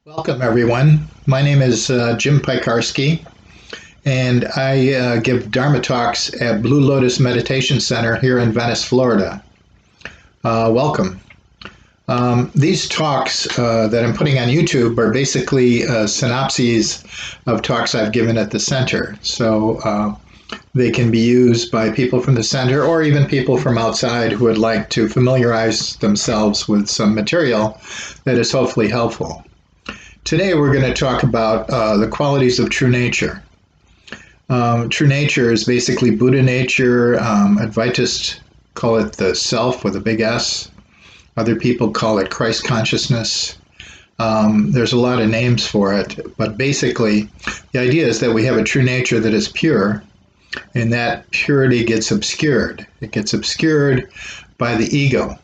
Welcome, everyone. My name is Jim Pikarski, and I give Dharma talks at Blue Lotus Meditation Center here in Venice, Florida. Welcome. These talks that I'm putting on YouTube are basically synopses of talks I've given at the center. So they can be used by people from the center or even people from outside who would like to familiarize themselves with some material that is hopefully helpful. Today we're going to talk about the qualities of true nature. True nature is basically Buddha nature. Advaitists call it the self with a big S. Other people call it Christ consciousness. There's a lot of names for it, but basically the idea is that we have a true nature that is pure, and that purity gets obscured. It gets obscured by the ego.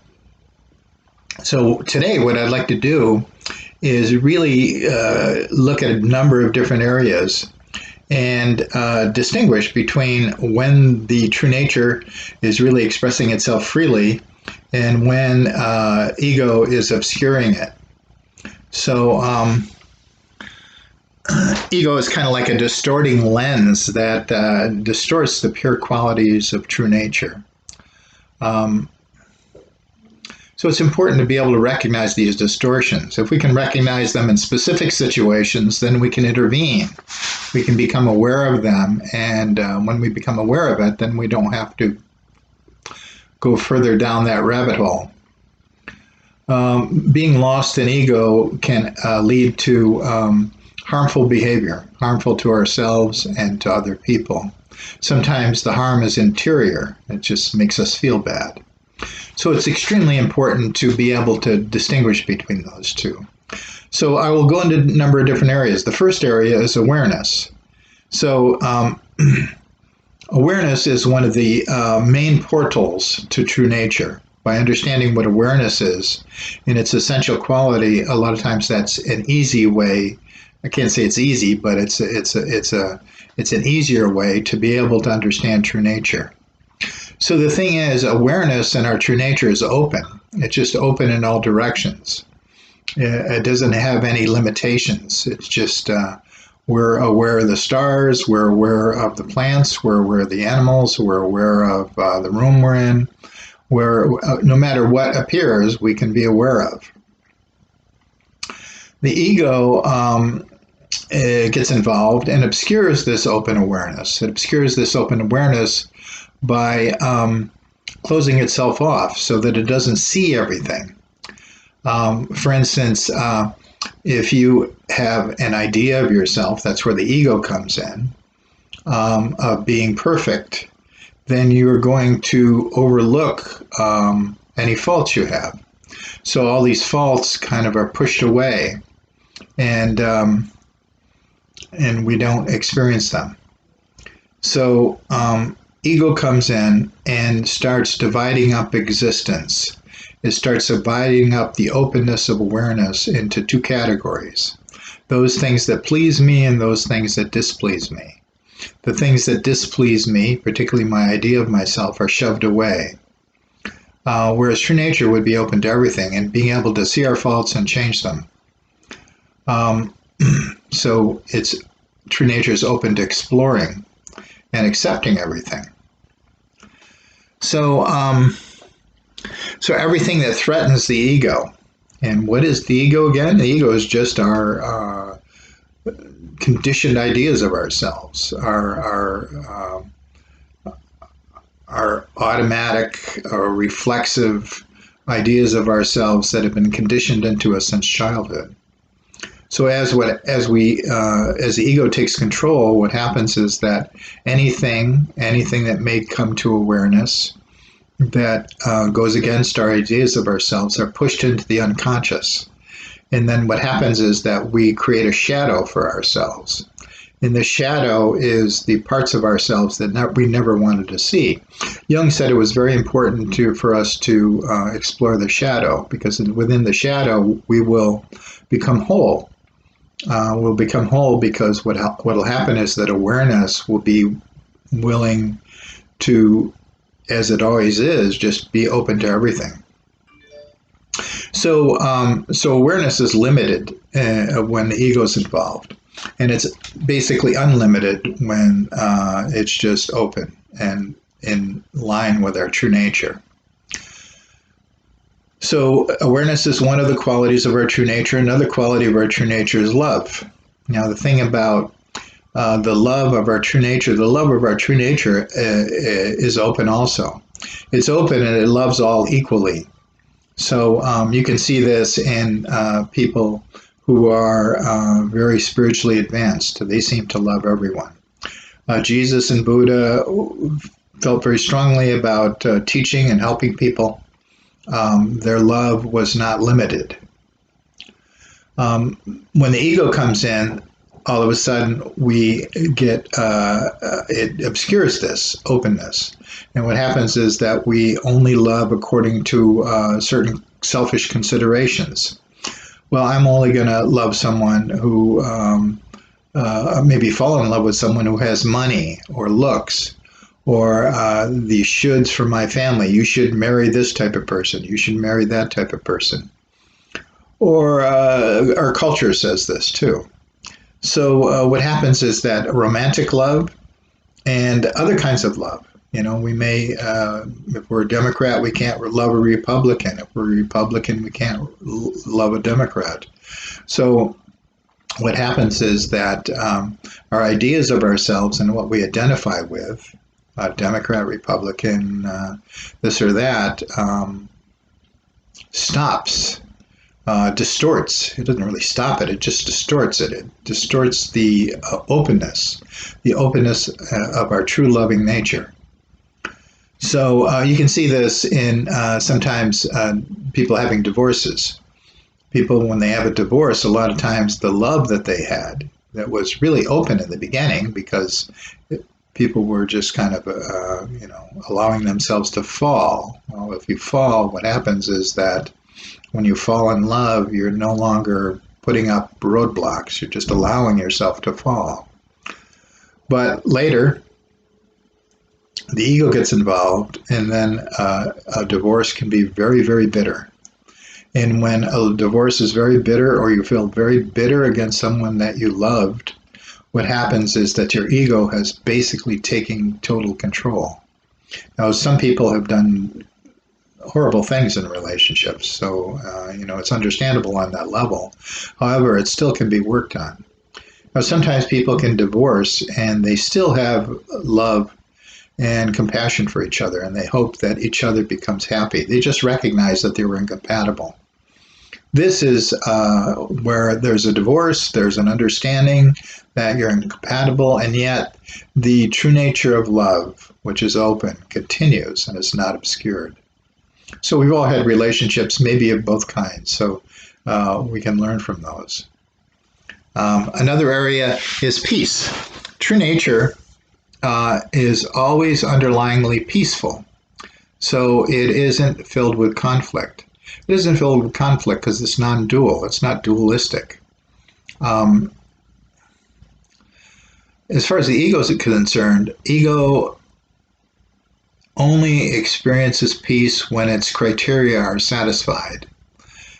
So today what I'd like to do is really look at a number of different areas and distinguish between when the true nature is really expressing itself freely and when ego is obscuring it. So ego is kind of like a distorting lens that distorts the pure qualities of true nature. So it's important to be able to recognize these distortions. If we can recognize them in specific situations, then we can intervene. We can become aware of them, and when we become aware of it, then we don't have to go further down that rabbit hole. Being lost in ego can lead to harmful behavior, harmful to ourselves and to other people. Sometimes the harm is interior. It just makes us feel bad. So it's extremely important to be able to distinguish between those two. So I will go into a number of different areas. The first area is awareness. So awareness is one of the main portals to true nature. By understanding what awareness is in its essential quality, a lot of times that's an easy way. I can't say it's easy, but it's an easier way to be able to understand true nature. So the thing is, awareness in our true nature is open. It's just open in all directions. It doesn't have any limitations. It's just we're aware of the stars, we're aware of the plants, we're aware of the animals, we're aware of the room we're in. No matter what appears, we can be aware of. The ego gets involved and obscures this open awareness. It obscures this open awareness by closing itself off so that it doesn't see everything. For instance, if you have an idea of yourself, that's where the ego comes in, of being perfect, then you're going to overlook any faults you have. So all these faults kind of are pushed away, and we don't experience them. So ego comes in and starts dividing up existence. It starts dividing up the openness of awareness into two categories. Those things that please me and those things that displease me. The things that displease me, particularly my idea of myself, are shoved away. Whereas true nature would be open to everything and being able to see our faults and change them. So true nature is open to exploring and accepting everything. So everything that threatens the ego. And what is the ego again? The ego is just our conditioned ideas of ourselves, our automatic or reflexive ideas of ourselves that have been conditioned into us since childhood. So as the ego takes control, what happens is that anything that may come to awareness that goes against our ideas of ourselves are pushed into the unconscious. And then what happens is that we create a shadow for ourselves. And the shadow is the parts of ourselves that we never wanted to see. Jung said it was very important for us to explore the shadow, because within the shadow we will become whole. We'll become whole because what will happen is that awareness will be willing to, as it always is, just be open to everything. So awareness is limited when the ego is involved, and it's basically unlimited when it's just open and in line with our true nature. So awareness is one of the qualities of our true nature. Another quality of our true nature is love. Now, the thing about the love of our true nature, the love of our true nature is open also. It's open and it loves all equally. So you can see this in people who are very spiritually advanced. They seem to love everyone. Jesus and Buddha felt very strongly about teaching and helping people. Their love was not limited. When the ego comes in, all of a sudden we get it obscures this openness, and what happens is that we only love according to certain selfish considerations. Well, I'm only going to love someone who maybe fall in love with someone who has money or looks, or the shoulds from my family. You should marry this type of person. You should marry that type of person. Or our culture says this too. So what happens is that romantic love and other kinds of love. We may, if we're a Democrat, we can't love a Republican. If we're a Republican, we can't love a Democrat. So what happens is that our ideas of ourselves and what we identify with, Democrat, Republican, this or that, stops. Distorts. It doesn't really stop it. It just distorts it. It distorts the openness of our true loving nature. So you can see this in sometimes people having divorces. People, when they have a divorce, a lot of times the love that they had that was really open in the beginning, because people were just kind of, allowing themselves to fall. Well, if you fall, what happens is that when you fall in love, you're no longer putting up roadblocks. You're just allowing yourself to fall. But later, the ego gets involved, and then a divorce can be very, very bitter. And when a divorce is very bitter, or you feel very bitter against someone that you loved, what happens is that your ego has basically taken total control. Now, some people have done horrible things in relationships, so it's understandable on that level. However, it still can be worked on. Now, sometimes people can divorce and they still have love and compassion for each other, and they hope that each other becomes happy. They just recognize that they were incompatible. This is where there's a divorce, there's an understanding that you're incompatible, and yet the true nature of love, which is open, continues and is not obscured. So we've all had relationships, maybe of both kinds, so we can learn from those. Another area is peace. True nature is always underlyingly peaceful, so it isn't filled with conflict. It isn't filled with conflict because it's non-dual. It's not dualistic. As far as the ego is concerned, ego only experiences peace when its criteria are satisfied.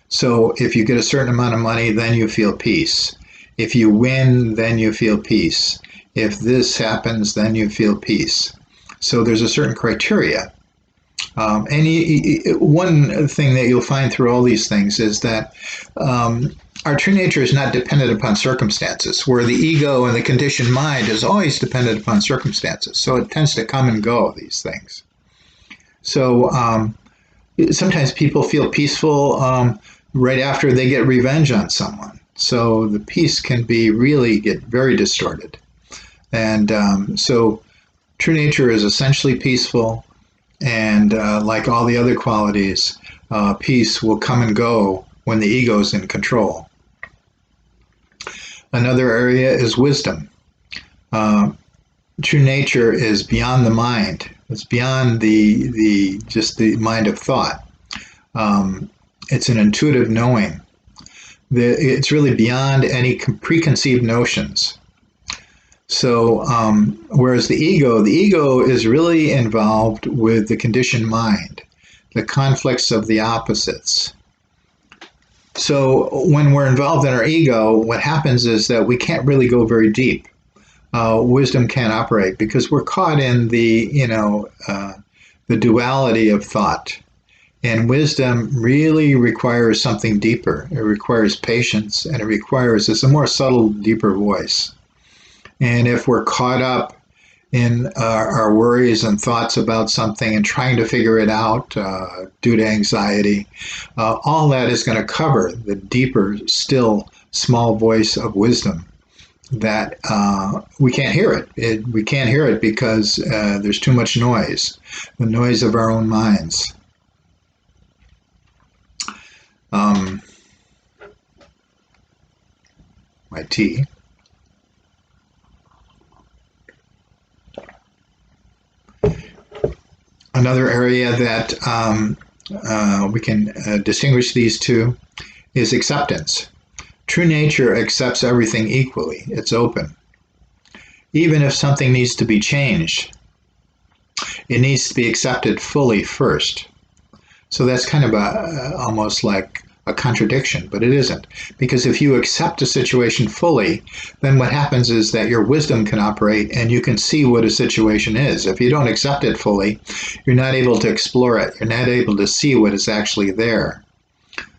So if you get a certain amount of money, then you feel peace. If you win, then you feel peace. If this happens, then you feel peace. So there's a certain criteria. One thing that you'll find through all these things is that our true nature is not dependent upon circumstances, where the ego and the conditioned mind is always dependent upon circumstances. So it tends to come and go, these things. So sometimes people feel peaceful right after they get revenge on someone. So the peace can really get very distorted. And so true nature is essentially peaceful. And like all the other qualities, peace will come and go when the ego is in control. Another area is wisdom. True nature is beyond the mind. It's beyond just the mind of thought. It's an intuitive knowing. It's really beyond any preconceived notions. So, whereas the ego is really involved with the conditioned mind, the conflicts of the opposites. So when we're involved in our ego, what happens is that we can't really go very deep. Wisdom can't operate because we're caught in the duality of thought. And wisdom really requires something deeper. It requires patience, and it requires a more subtle, deeper voice. And if we're caught up in our worries and thoughts about something and trying to figure it out due to anxiety, all that is going to cover the deeper, still, small voice of wisdom that we can't hear it. We can't hear it because there's too much noise, the noise of our own minds. My tea. Another area that we can distinguish these two is acceptance. True nature accepts everything equally. It's open. Even if something needs to be changed, it needs to be accepted fully first. So that's kind of almost like a contradiction, but it isn't. Because if you accept a situation fully, then what happens is that your wisdom can operate and you can see what a situation is. If you don't accept it fully, you're not able to explore it. You're not able to see what is actually there.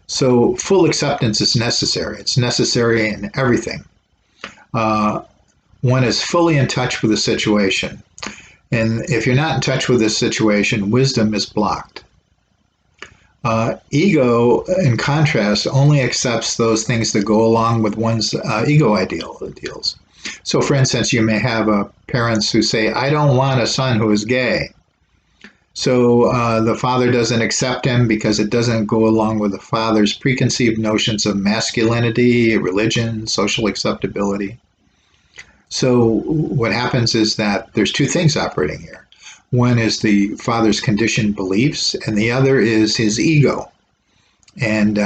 So full acceptance is necessary. It's necessary in everything. One is fully in touch with the situation. And if you're not in touch with this situation, wisdom is blocked. Ego, in contrast, only accepts those things that go along with one's ego ideals. So, for instance, you may have parents who say, I don't want a son who is gay. So the father doesn't accept him because it doesn't go along with the father's preconceived notions of masculinity, religion, social acceptability. So what happens is that there's two things operating here. One is the father's conditioned beliefs, and the other is his ego. And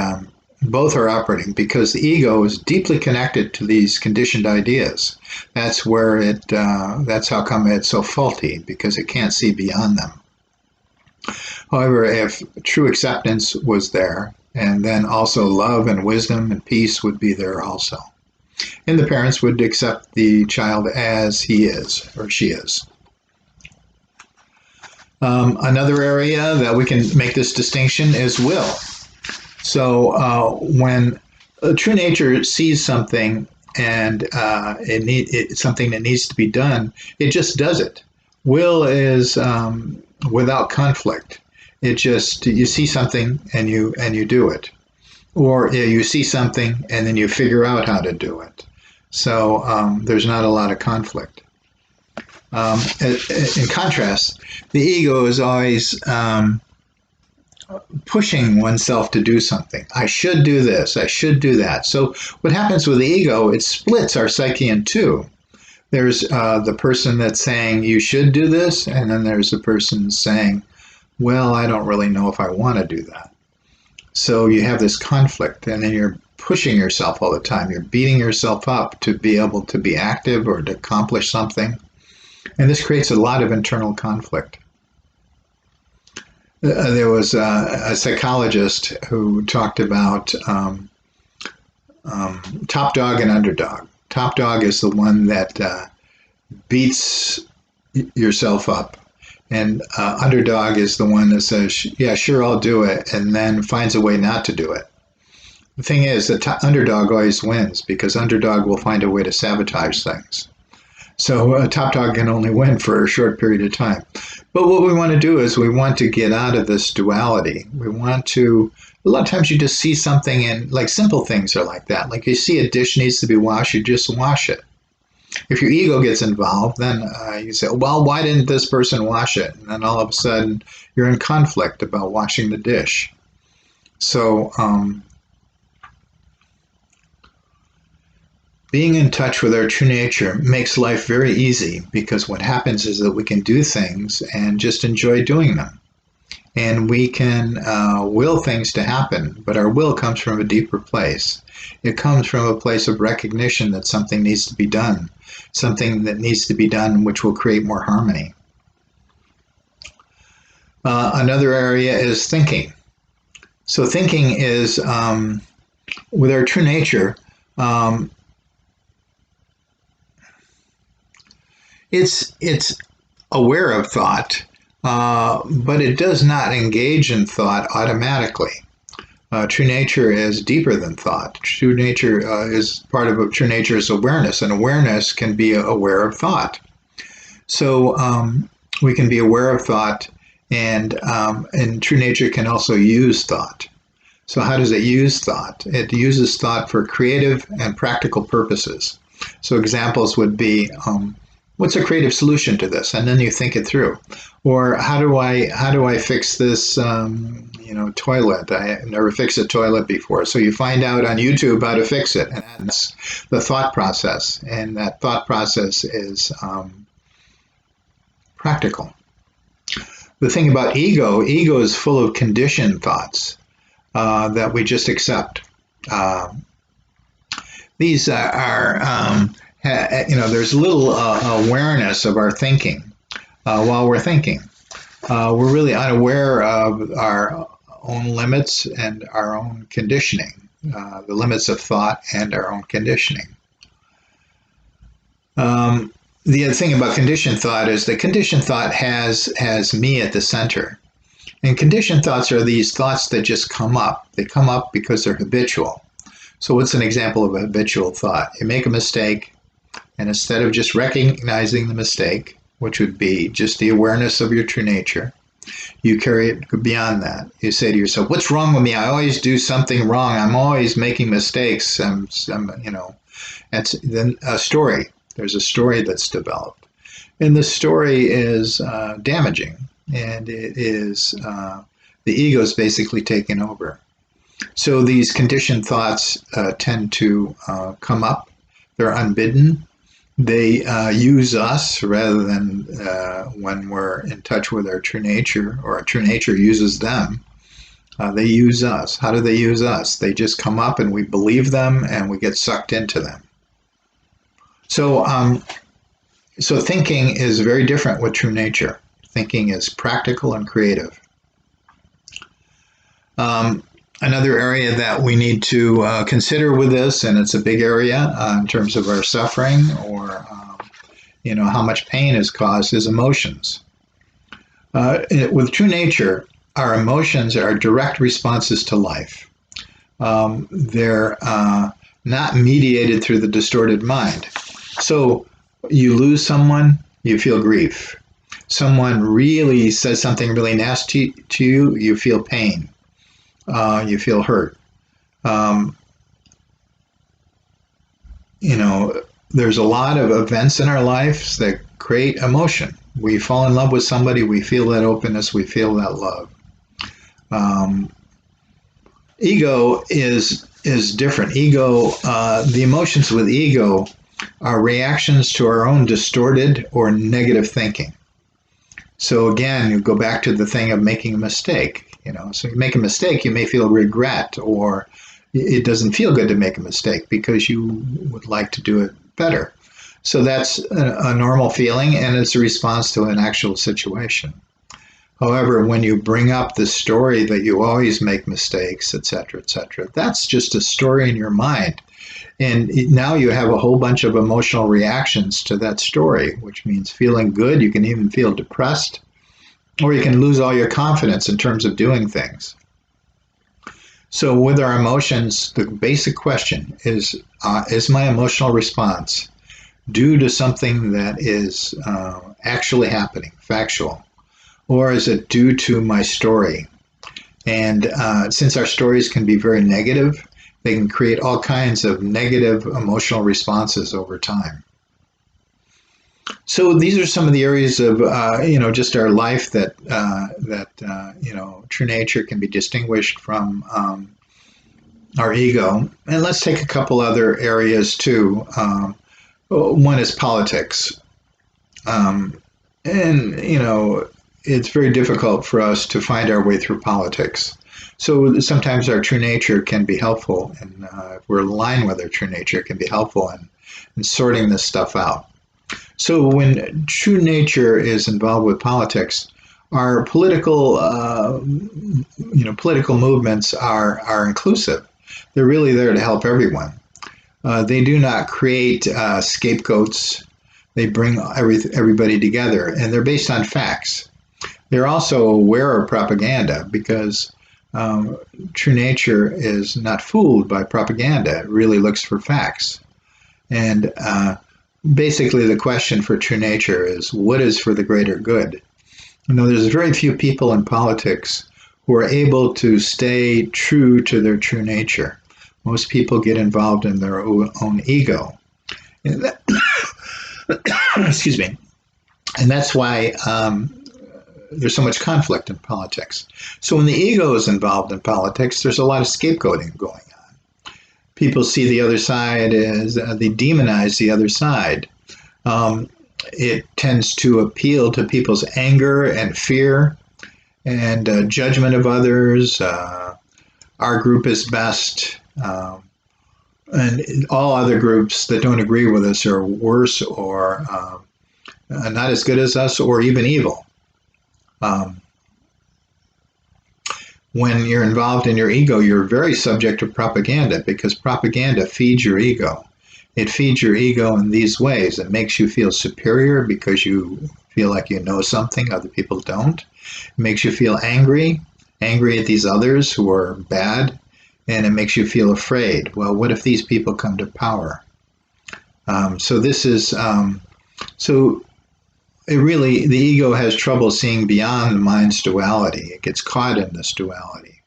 both are operating because the ego is deeply connected to these conditioned ideas. That's where that's how come it's so faulty, because it can't see beyond them. However, if true acceptance was there, and then also love and wisdom and peace would be there also. And the parents would accept the child as he is or she is. Another area that we can make this distinction is will. So when true nature sees something and it's something that needs to be done, it just does it. Will is without conflict. It just, you see something and you do it, or you see something and then you figure out how to do it. So there's not a lot of conflict. In contrast, the ego is always pushing oneself to do something. I should do this. I should do that. So what happens with the ego? It splits our psyche in two. There's the person that's saying you should do this, and then there's the person saying, well, I don't really know if I want to do that. So you have this conflict, and then you're pushing yourself all the time. You're beating yourself up to be able to be active or to accomplish something. And this creates a lot of internal conflict. There was a psychologist who talked about top dog and underdog. Top dog is the one that beats yourself up. And underdog is the one that says, yeah, sure, I'll do it, and then finds a way not to do it. The thing is, the underdog always wins because underdog will find a way to sabotage things. So a top dog can only win for a short period of time. But what we want to do is we want to get out of this duality. We want to, a lot of times you just see something and like simple things are like that. Like you see a dish needs to be washed, you just wash it. If your ego gets involved, then you say, well, why didn't this person wash it? And then all of a sudden you're in conflict about washing the dish. So being in touch with our true nature makes life very easy because what happens is that we can do things and just enjoy doing them. And we can will things to happen, but our will comes from a deeper place. It comes from a place of recognition that something needs to be done, something that needs to be done which will create more harmony. Another area is thinking. So thinking is with our true nature, um, it's aware of thought, but it does not engage in thought automatically. True nature is deeper than thought. True nature is part of true nature is awareness, and awareness can be aware of thought. So we can be aware of thought, and true nature can also use thought. So how does it use thought? It uses thought for creative and practical purposes. So examples would be, what's a creative solution to this? And then you think it through. Or how do I fix this toilet? I never fixed a toilet before. So you find out on YouTube how to fix it. And that's the thought process. And that thought process is practical. The thing about ego is full of conditioned thoughts that we just accept. These there's little awareness of our thinking while we're thinking. We're really unaware of our own limits and our own conditioning, the limits of thought and our own conditioning. The other thing about conditioned thought is that conditioned thought has me at the center. And conditioned thoughts are these thoughts that just come up. They come up because they're habitual. So what's an example of a habitual thought? You make a mistake, and instead of just recognizing the mistake, which would be just the awareness of your true nature, you carry it beyond that. You say to yourself, what's wrong with me? I always do something wrong. I'm always making mistakes. That's then a story. There's a story that's developed. And the story is damaging. And it is the ego is basically taken over. So these conditioned thoughts tend to come up. They're unbidden. They use us rather than when we're in touch with our true nature, or our true nature uses them. They use us. How do they use us? They just come up and we believe them and we get sucked into them. So thinking is very different with true nature. Thinking is practical and creative. Another area that we need to consider with this, and it's a big area in terms of our suffering or how much pain is caused, is emotions. With true nature, our emotions are direct responses to life. They're not mediated through the distorted mind. So you lose someone, you feel grief. Someone really says something really nasty to you, you feel pain. You feel hurt. There's a lot of events in our lives that create emotion. We fall in love with somebody, we feel that openness, we feel that love. Ego is different. Ego, the emotions with ego are reactions to our own distorted or negative thinking. So again, you go back to the thing of making a mistake. So you make a mistake, you may feel regret, or it doesn't feel good to make a mistake because you would like to do it better. So that's a normal feeling, and it's a response to an actual situation. However, when you bring up the story that you always make mistakes, etc., that's just a story in your mind. And now you have a whole bunch of emotional reactions to that story, which means feeling good. You can even feel depressed, or you can lose all your confidence in terms of doing things. So with our emotions, the basic question is my emotional response due to something that is actually happening, factual, or is it due to my story? And since our stories can be very negative, they can create all kinds of negative emotional responses over time. So these are some of the areas of just our life that true nature can be distinguished from our ego. And let's take a couple other areas too. One is politics, it's very difficult for us to find our way through politics. So sometimes our true nature can be helpful, and if we're aligned with our true nature, it can be helpful in sorting this stuff out. So when true nature is involved with politics, our political movements are inclusive. They're really there to help everyone. They do not create scapegoats. They bring everybody together, and they're based on facts. They're also aware of propaganda because true nature is not fooled by propaganda. It really looks for facts. And basically, the question for true nature is, what is for the greater good? You know, there's very few people in politics who are able to stay true to their true nature. Most people get involved in their own ego. And that, excuse me. And that's why there's so much conflict in politics. So when the ego is involved in politics, there's a lot of scapegoating going on. People see the other side as they demonize the other side. It tends to appeal to people's anger and fear and judgment of others. Our group is best. And all other groups that don't agree with us are worse or not as good as us or even evil. When you're involved in your ego, you're very subject to propaganda because propaganda feeds your ego. It feeds your ego in these ways. It makes you feel superior because you feel like you know something other people don't. It makes you feel angry at these others who are bad, and it makes you feel afraid. Well, what if these people come to power? So it really, the ego has trouble seeing beyond the mind's duality. It gets caught in this duality.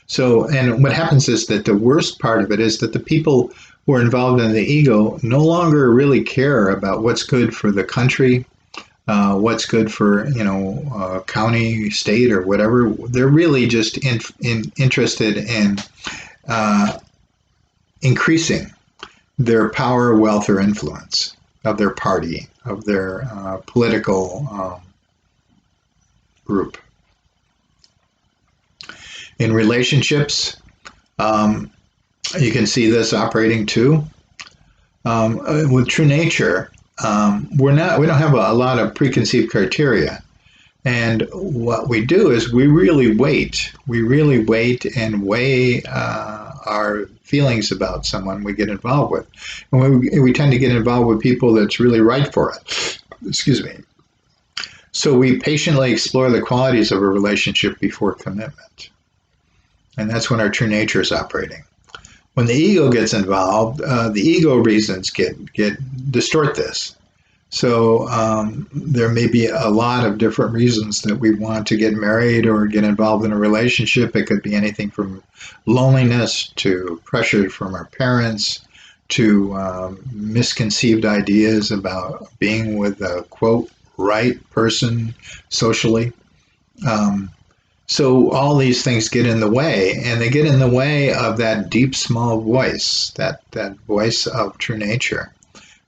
So, and what happens is that the worst part of it is that the people who are involved in the ego no longer really care about what's good for the country, what's good for, county, state, or whatever. They're really just interested in increasing their power, wealth, or influence of their party, of their political group. In relationships, you can see this operating too. With true nature, we don't have a lot of preconceived criteria. And what we do is we really wait and weigh our feelings about someone we get involved with. And we tend to get involved with people that's really right for us. Excuse me. So we patiently explore the qualities of a relationship before commitment. And that's when our true nature is operating. When the ego gets involved, the ego reasons distort this. So there may be a lot of different reasons that we want to get married or get involved in a relationship. It could be anything from loneliness to pressure from our parents to misconceived ideas about being with a, quote, right person socially. So all these things get in the way, and they get in the way of that deep, small voice, that voice of true nature,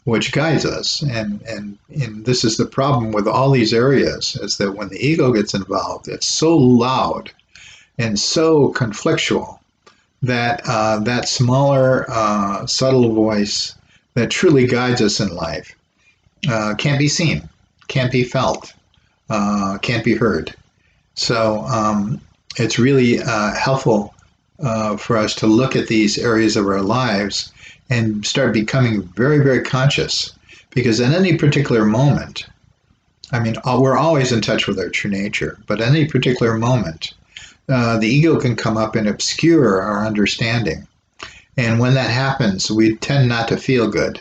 which guides us. And this is the problem with all these areas, is that when the ego gets involved, it's so loud and so conflictual that that smaller, subtle voice that truly guides us in life can't be seen, can't be felt, can't be heard. So it's really helpful for us to look at these areas of our lives and start becoming very, very conscious. Because at any particular moment, we're always in touch with our true nature, but at any particular moment, the ego can come up and obscure our understanding. And when that happens, we tend not to feel good.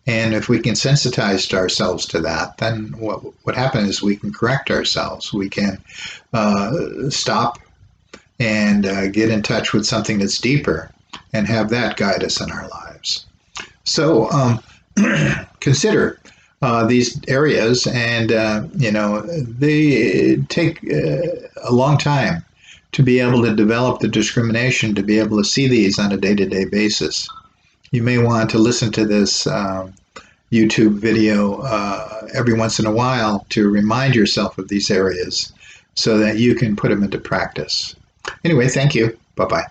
And if we can sensitize ourselves to that, then what happens is we can correct ourselves. We can stop and get in touch with something that's deeper and have that guide us in our lives. So consider these areas, and they take a long time to be able to develop the discrimination, to be able to see these on a day-to-day basis. You may want to listen to this YouTube video every once in a while to remind yourself of these areas so that you can put them into practice. Anyway, thank you. Bye-bye.